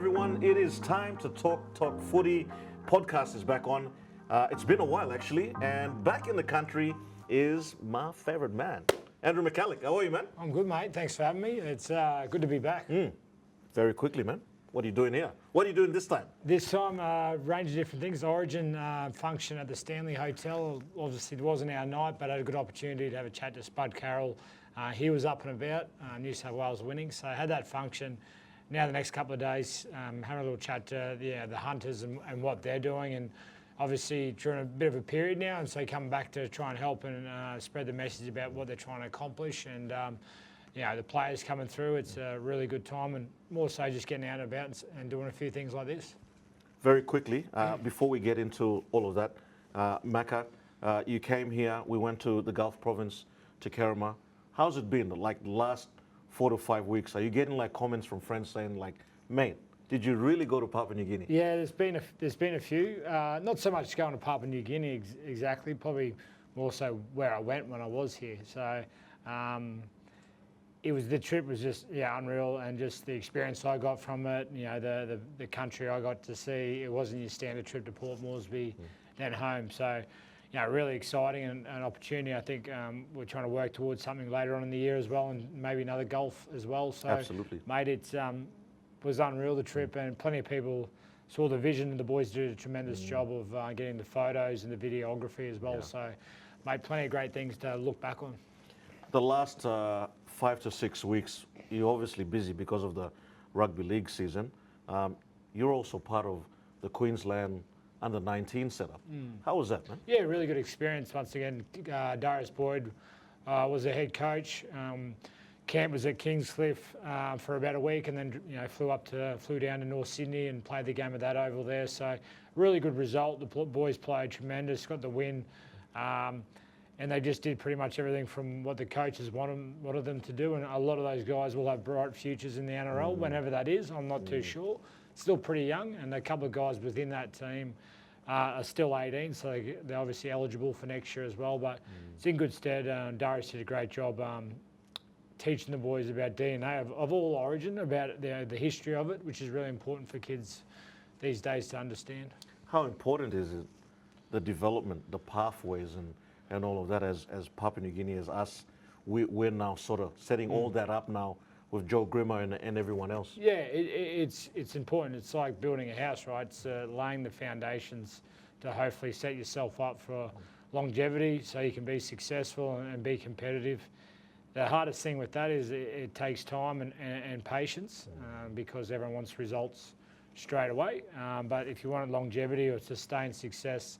everyone. It is time to talk footy. Podcast is back on. It's been a while, actually, and back in the country is my favorite man, Andrew McCallick. How are you, man? I'm good, mate. Thanks for having me. It's good to be back. Very quickly, man. What are you doing here? What are you doing this time? This time, a range of different things. Origin function at the Stanley Hotel. Obviously, it wasn't our night, but I had a good opportunity to have a chat to Spud Carroll. He was up and about, New South Wales winning, so I had that function. Now the next couple of days, having a little chat to the Hunters and what they're doing, and obviously during a bit of a period now, and so coming back to try and help and spread the message about what they're trying to accomplish, and the players coming through. It's a really good time, and more so just getting out and about and doing a few things like this. Very quickly, before we get into all of that, Macca, you came here. We went to the Gulf Province, to Kerama. How's it been? Like the last 4 to 5 weeks, are you getting like comments from friends saying like, mate, did you really go to Papua New Guinea? Yeah, there's been a few. Not so much going to Papua New Guinea exactly, probably more so where I went when I was here. So the trip was just unreal, and just the experience I got from it. You know, the country I got to see. It wasn't your standard trip to Port Moresby, then home. So. Really exciting and an opportunity. I think we're trying to work towards something later on in the year as well, and maybe another golf as well. So, absolutely, mate, it was unreal, the trip, and plenty of people saw the vision, and the boys did a tremendous job of getting the photos and the videography as well. So, mate, plenty of great things to look back on. The last 5 to 6 weeks, you're obviously busy because of the rugby league season. You're also part of the Queensland under-19 setup. How was that, man? Yeah, really good experience. Once again, Darius Boyd was the head coach. Camp was at Kingscliff for about a week, and then flew down to North Sydney and played the game of that oval there. So really good result. The boys played tremendous, got the win, and they just did pretty much everything from what the coaches wanted them to do. And a lot of those guys will have bright futures in the NRL whenever that is. I'm not too sure. Still pretty young, and a couple of guys within that team are still 18, so they're obviously eligible for next year as well. But it's in good stead. Darius did a great job teaching the boys about DNA of all Origin, about the history of it, which is really important for kids these days to understand. How important is it, the development, the pathways, and all of that as Papua New Guinea, as us? We're now sort of setting all that up now with Joe Grimo and everyone else. Yeah, it's important. It's like building a house, right? It's laying the foundations to hopefully set yourself up for longevity so you can be successful and be competitive. The hardest thing with that is it takes time and patience because everyone wants results straight away. But if you want longevity or sustained success,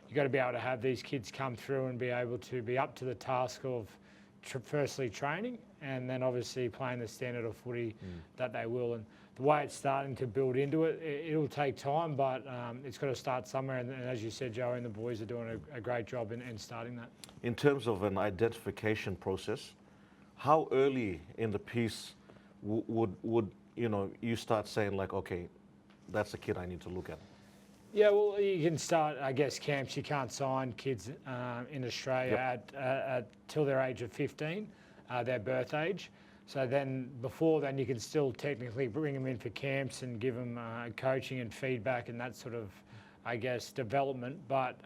you've got to be able to have these kids come through and be able to be up to the task of firstly training, and then obviously playing the standard of footy that they will. And the way it's starting to build into it, it'll take time, but it's got to start somewhere. And as you said, Joe and the boys are doing a great job in starting that. In terms of an identification process, how early in the piece would you start saying like, okay, that's a kid I need to look at? Yeah, well, you can start, I guess, camps. You can't sign kids in Australia till their age of 15, their birth age. So then, before then, you can still technically bring them in for camps and give them coaching and feedback and that sort of, I guess, development. But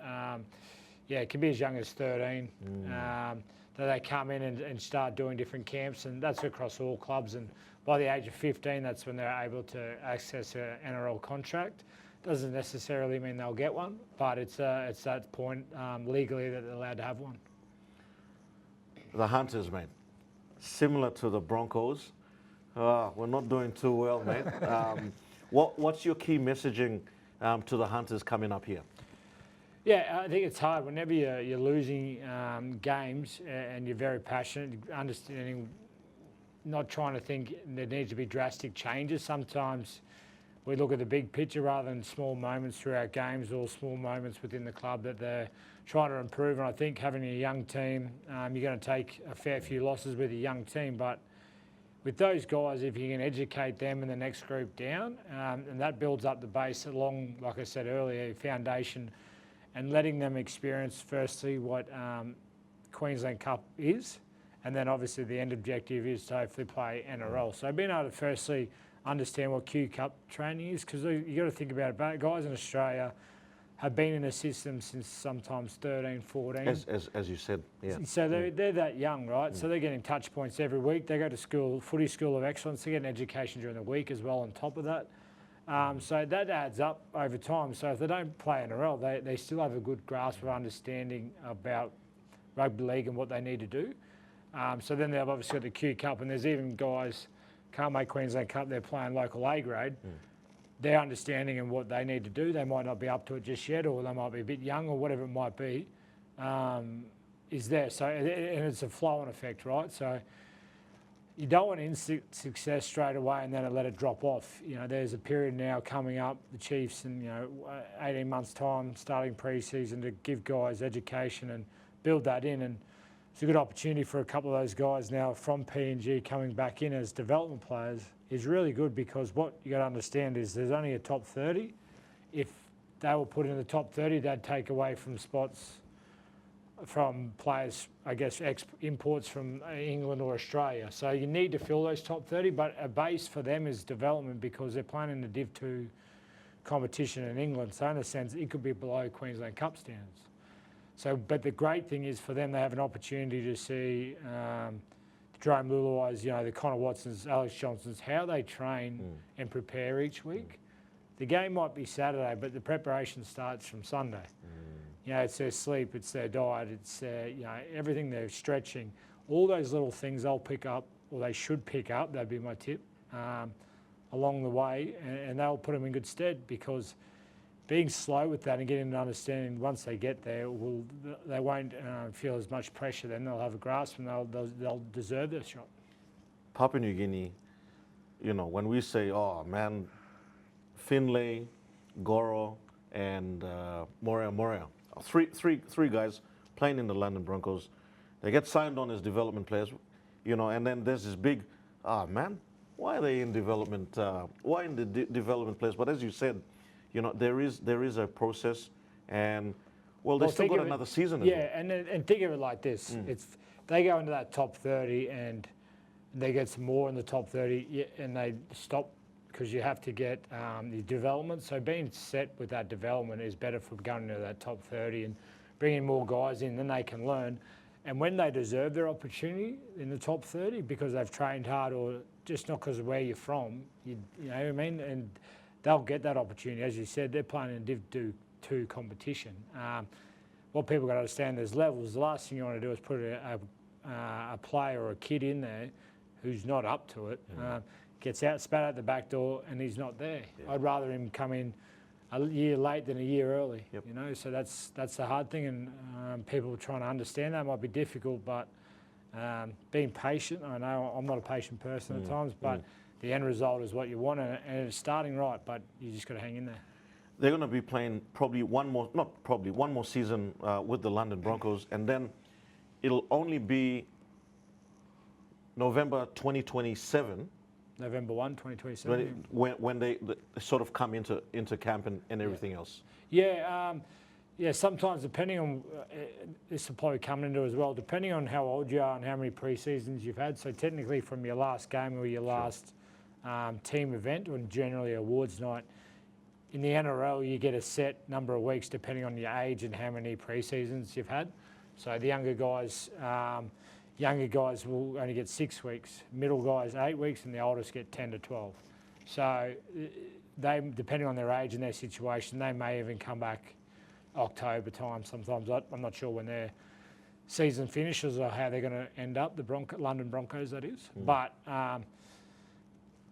it can be as young as 13 that they come in and start doing different camps, and that's across all clubs. And by the age of 15, that's when they're able to access an NRL contract. Doesn't necessarily mean they'll get one, but it's that point legally that they're allowed to have one. The Hunters, mate, similar to the Broncos. We're not doing too well, mate. What's your key messaging to the Hunters coming up here? Yeah, I think it's hard whenever you're losing games and you're very passionate, understanding, not trying to think there needs to be drastic changes. Sometimes we look at the big picture rather than small moments throughout games or small moments within the club that they're trying to improve. And I think having a young team, you're going to take a fair few losses with a young team, but with those guys, if you can educate them and the next group down, and that builds up the base along, like I said earlier, foundation, and letting them experience firstly what Queensland Cup is, and then obviously the end objective is to hopefully play NRL. So being able to firstly understand what Q Cup training is, because you got to think about it. But guys in Australia have been in the system since sometimes 13, 14. As you said, yeah. So they're that young, right? So they're getting touch points every week. They go to school, footy school of excellence. They get an education during the week as well on top of that. So that adds up over time. So if they don't play NRL, they still have a good grasp of understanding about rugby league and what they need to do. So then they've obviously got the Q Cup, and there's even guys can't make Queensland Cup. They're playing local A grade. Their understanding and what they need to do, they might not be up to it just yet, or they might be a bit young, or whatever it might be, is there. So, and it's a flow-on effect, right? So you don't want instant success straight away and then let it drop off. You know, there's a period now coming up, the Chiefs in 18 months' time, starting pre-season, to give guys education and build that in. And it's a good opportunity for a couple of those guys now from PNG coming back in as development players is really good, because what you got to understand is there's only a top 30. If they were put in the top 30, they'd take away from spots from players, I guess, imports from England or Australia. So you need to fill those top 30, but a base for them is development, because they're playing in the Div 2 competition in England. So in a sense, it could be below Queensland Cup standards. So, but the great thing is for them, they have an opportunity to see Jerome Luluai's, the Connor Watsons, Alex Johnsons, how they train and prepare each week. The game might be Saturday, but the preparation starts from Sunday. It's their sleep, it's their diet, it's everything they're stretching. All those little things they'll pick up, or they should pick up, that'd be my tip, along the way, and they'll put them in good stead, because being slow with that and getting an understanding once they get there, they won't feel as much pressure. Then they'll have a grasp and they'll deserve their shot. Papua New Guinea, when we say, oh man, Finlay, Goro, and Morea, three guys playing in the London Broncos, they get signed on as development players, and then there's this big, man, why are they in development? Why in the development players? But as you said, there is a process, and they still got another season. And think of it like this: they go into that top 30, and they get some more in the top 30, and they stop, because you have to get the development. So being set with that development is better for going into that top 30 and bringing more guys in, then they can learn. And when they deserve their opportunity in the top 30 because they've trained hard, or just not because of where you're from, you know what I mean? And they'll get that opportunity. As you said, they're playing in Div 2 competition. What people got to understand, there's levels. The last thing you want to do is put a player or a kid in there who's not up to it, gets out, spat out the back door, and he's not there. Yeah. I'd rather him come in a year late than a year early. So that's the hard thing, and people trying to understand that might be difficult, but being patient. I know I'm not a patient person at times, but the end result is what you want, and it's starting right, but you just got to hang in there. They're going to be playing one more season with the London Broncos, and then it'll only be November 2027. November 1, 2027. When they sort of come into camp and everything else. Yeah, sometimes depending on, this will probably come into as well, depending on how old you are and how many pre-seasons you've had. So technically from your last game or your last team event, or generally awards night, in the NRL you get a set number of weeks depending on your age and how many pre-seasons you've had. So the younger guys will only get 6 weeks, middle guys 8 weeks, and the oldest get 10 to 12. So they, depending on their age and their situation, they may even come back October time sometimes. I'm not sure when their season finishes or how they're going to end up, the London Broncos, that is. But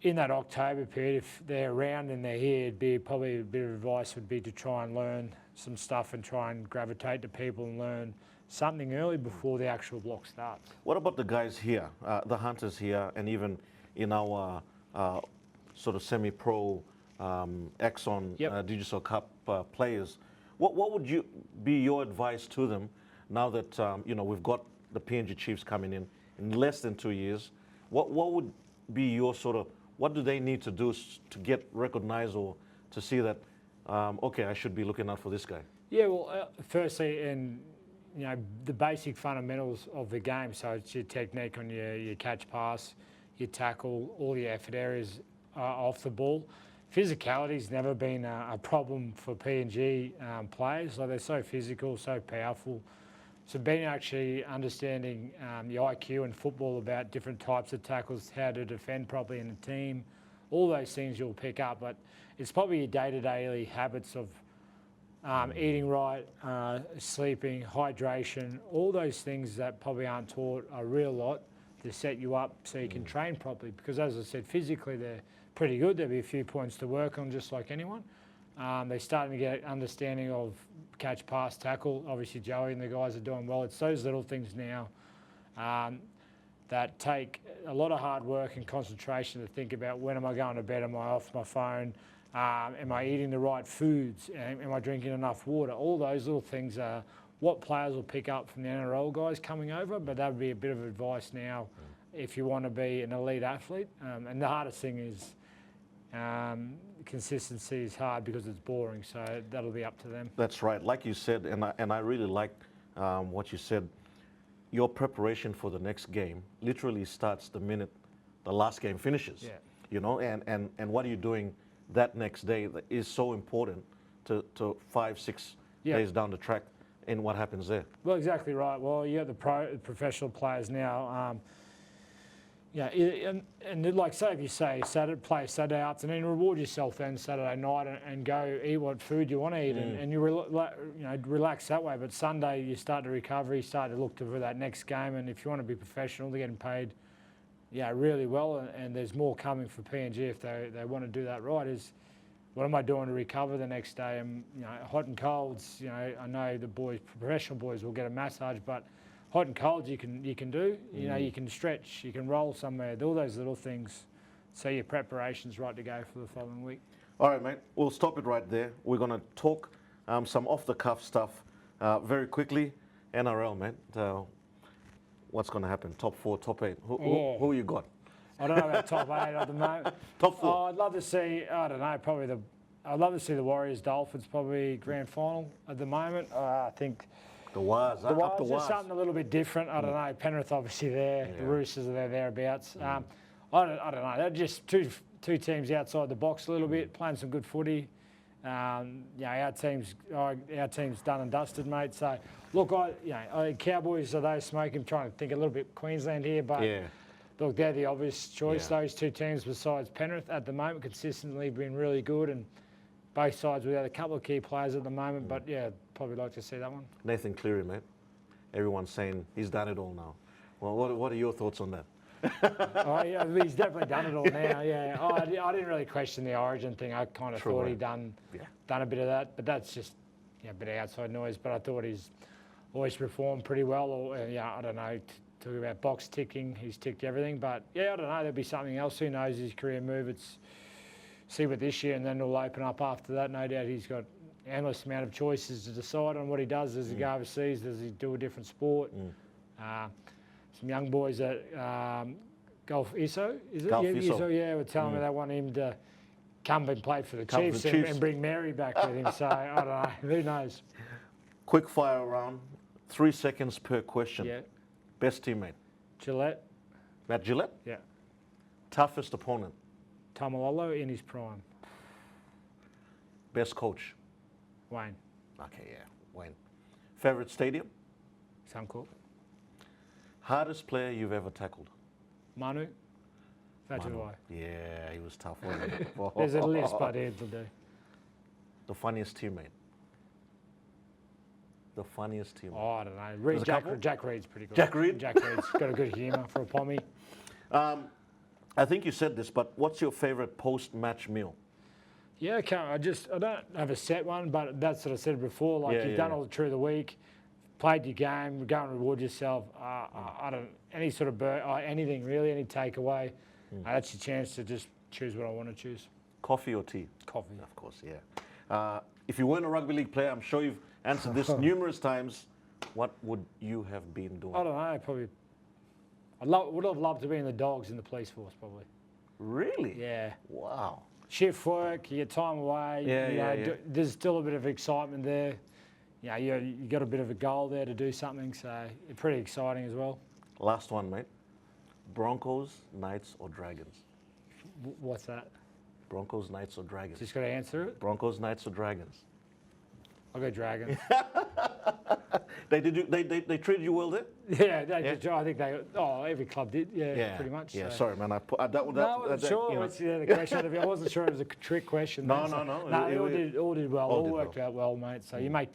in that October period, if they're around and they're here, it'd be probably a bit of advice would be to try and learn some stuff and try and gravitate to people and learn something early before the actual block starts. What about the guys here, the Hunters here, and even in our sort of semi-pro Exxon Digital Cup players? What would be your advice to them now that we've got the PNG Chiefs coming in less than 2 years? What would be your sort of, what do they need to do to get recognized, or to see that okay, I should be looking out for this guy? Yeah, well, firstly, and the basic fundamentals of the game. So it's your technique on your catch pass, your tackle, all your effort areas off the ball. Physicality's never been a problem for PNG players. Like they're so physical, so powerful. So being actually understanding the IQ in football about different types of tackles, how to defend properly in a team, all those things you'll pick up. But it's probably your day-to-day habits of eating right, sleeping, hydration, all those things that probably aren't taught a real lot to set you up so you can train properly. Because as I said, physically they're pretty good. There'll be a few points to work on just like anyone. They're starting to get understanding of catch, pass, tackle. Obviously Joey and the guys are doing well. It's those little things now that take a lot of hard work and concentration to think about when am I going to bed, am I off my phone, am I eating the right foods, am I drinking enough water? All those little things are what players will pick up from the NRL guys coming over, but that would be a bit of advice now if you want to be an elite athlete. And the hardest thing is consistency is hard because it's boring, so that'll be up to them. That's right. Like you said, and I really liked what you said, your preparation for the next game literally starts the minute the last game finishes. Yeah. You know, and what are you doing that next day that is so important to 5-6 days down the track in what happens there. Well, exactly right. Well, you got the professional players now. And like say if you say play Saturday afternoon, reward yourself then Saturday night and go eat what food you want to eat and you relax that way. But Sunday you start to recover, you start to look for that next game, and if you want to be professional, they're getting paid really well, and there's more coming for PNG if they want to do that right. Is what am I doing to recover the next day? And hot and colds. I know the boys, professional boys, will get a massage, but hot and colds you can do. You can stretch, you can roll somewhere, all those little things. So your preparation's right to go for the following week. All right, mate. We'll stop it right there. We're going to talk some off-the-cuff stuff very quickly. NRL, mate. What's going to happen? Top 4, top 8. Who you got? I don't know about top 8 at the moment. Top 4. Oh, I'd love to see. I don't know. I'd love to see the Warriors Dolphins probably grand final at the moment. I think. The Wars, up the Wars. Wars. Something a little bit different. I don't know. Penrith obviously there. The Roosters are thereabouts. I don't know. They're just two teams outside the box a little bit, playing some good footy. Our team's done and dusted, mate. So look, Cowboys are those smoking. Trying to think a little bit Queensland here, but look, they're the obvious choice. Those two teams besides Penrith at the moment consistently been really good, and both sides without a couple of key players at the moment. But probably like to see that one. Nathan Cleary, mate. Everyone's saying he's done it all now. Well, what are your thoughts on that? He's definitely done it all now. I didn't really question the Origin thing. I kind of thought he'd done a bit of that, but that's just a bit of outside noise. But I thought he's always performed pretty well. I don't know. Talk about box ticking, he's ticked everything. But I don't know. There'll be something else. Who knows his career move? See what this year, and then it'll open up after that. No doubt he's got endless amount of choices to decide on what he does. Does he go overseas? Does he do a different sport? Some young boys at Golf ISO, is it? ISO. Were telling me they want him to come and play for the Chiefs and bring Mary back with him. So I don't know. Who knows? Quick fire round, 3 seconds per question. Yeah. Best teammate? Gillette. Matt Gillette? Yeah. Toughest opponent? Tamalolo in his prime. Best coach? Wayne. Okay, Wayne. Favorite stadium? Suncorp. Hardest player you've ever tackled? Manu. Fatuai. Yeah, he was tough, wasn't he? There's a list, but it'll do. The funniest teammate? The funniest teammate? Oh, I don't know. Jack Reed's pretty good. Jack Reed? Jack Reed's got a good humour for a pommy. I think you said this, but what's your favorite post-match meal? Yeah, I don't have a set one, but that's what I said before. Like you've done all through the week, played your game, go and reward yourself. Any sort of anything really, any takeaway. That's your chance to just choose what I want to choose. Coffee or tea? Coffee. Of course, yeah. If you weren't a rugby league player, I'm sure you've answered this numerous times. What would you have been doing? I don't know. Probably. Would have loved to be in the Dogs in the police force, probably. Really? Yeah. Wow. Shift work, you get time away. There's still a bit of excitement there. You got a bit of a goal there to do something, so it's pretty exciting as well. Last one, mate. Broncos, Knights, or Dragons? What's that? Broncos, Knights, or Dragons? Just got to answer it. Broncos, Knights, or Dragons? I'll go Dragons. They treated you well there? Yeah, I think every club did. Yeah, pretty much. Yeah, so. sorry, man. I wasn't sure. you know. The question. I wasn't sure it was a trick question. No. All did well. All worked well. out well, mate. So you make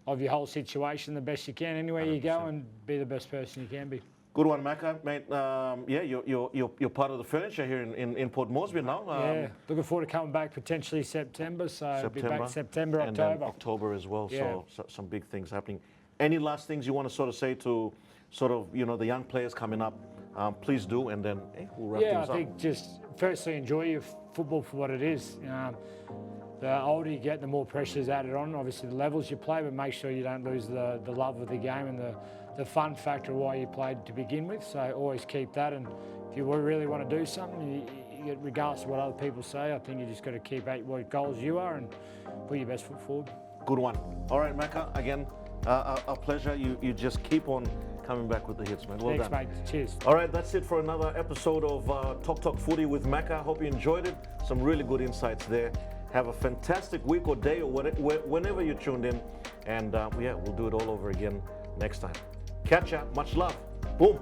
of your whole situation the best you can anywhere you go, and be the best person you can be. Good one, Macca, mate. You're part of the furniture here in Port Moresby now. Yeah, looking forward to coming back potentially September. So be back September, and October. then October as well. Yeah. So some big things happening. Any last things you want to sort of say to sort of the young players coming up? Please do, and then we'll wrap things up. I think just firstly enjoy your football for what it is. The older you get, the more pressure is added on. Obviously, the levels you play, but make sure you don't lose the love of the game and the fun factor of why you played to begin with. So always keep that. And if you really want to do something, regardless of what other people say, I think you just got to keep at what goals you are and put your best foot forward. Good one. All right, Macca, again, a pleasure. You just keep on coming back with the hits, man. Well Thanks, done. mate. Cheers. All right, that's it for another episode of TOKTOK Footy with Macca. Hope you enjoyed it. Some really good insights there. Have a fantastic week or day or whenever you're tuned in. And we'll do it all over again next time. Catch ya. Much love. Boom.